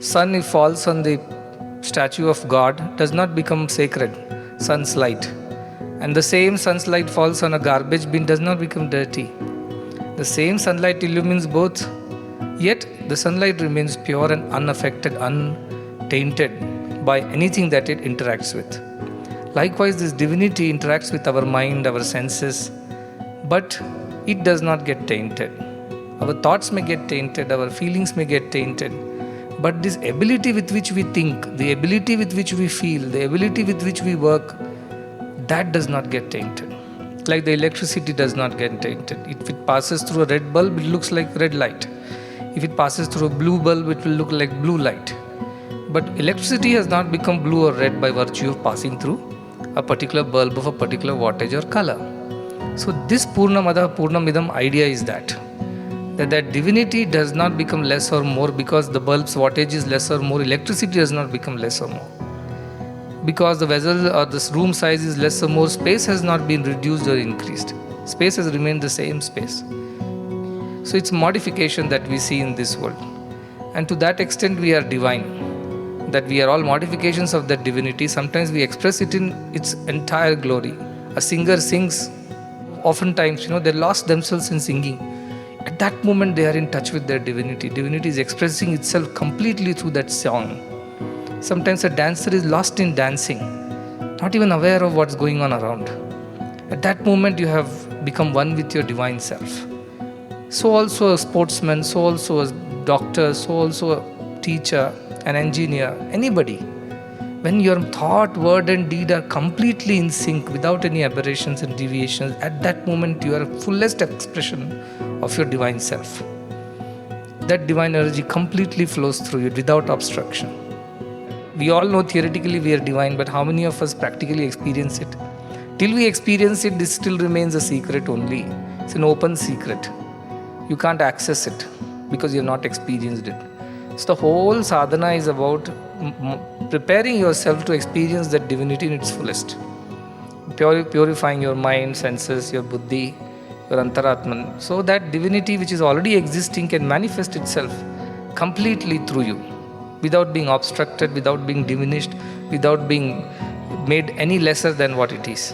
Sun, if falls on the statue of God, does not become sacred, sun's light. And the same sun's light falls on a garbage bin, does not become dirty. The same sunlight illumines both, yet the sunlight remains pure and unaffected, untainted by anything that it interacts with. Likewise, this divinity interacts with our mind, our senses, but it does not get tainted. Our thoughts may get tainted, our feelings may get tainted, but this ability with which we think, the ability with which we feel, the ability with which we work, that does not get tainted. Like the electricity does not get tainted. If it passes through a red bulb, it looks like red light. If it passes through a blue bulb, it will look like blue light. But electricity has not become blue or red by virtue of passing through a particular bulb of a particular wattage or color. So this Purnamada Purnamidam idea is that divinity does not become less or more because the bulb's wattage is less or more, electricity does not become less or more. Because the vessel or this room size is less or more, space has not been reduced or increased. Space has remained the same space. So it's modification that we see in this world. And to that extent we are divine. That we are all modifications of that divinity. Sometimes we express it in its entire glory. A singer sings, oftentimes, they lost themselves in singing. At that moment they are in touch with their divinity. Divinity is expressing itself completely through that song. Sometimes a dancer is lost in dancing, not even aware of what's going on around. At that moment you have become one with your divine self. So also a sportsman, so also a doctor, so also a teacher, an engineer, anybody. When your thought, word and deed are completely in sync without any aberrations and deviations, at that moment you are a fullest expression of your divine self. That divine energy completely flows through you without obstruction. We all know theoretically we are divine, but how many of us practically experience it? Till we experience it, this still remains a secret only. It's an open secret. You can't access it because you have not experienced it. So the whole sadhana is about preparing yourself to experience that divinity in its fullest. Purifying your mind, senses, your buddhi, your antaratman. So that divinity which is already existing can manifest itself completely through you, without being obstructed, without being diminished, without being made any lesser than what it is.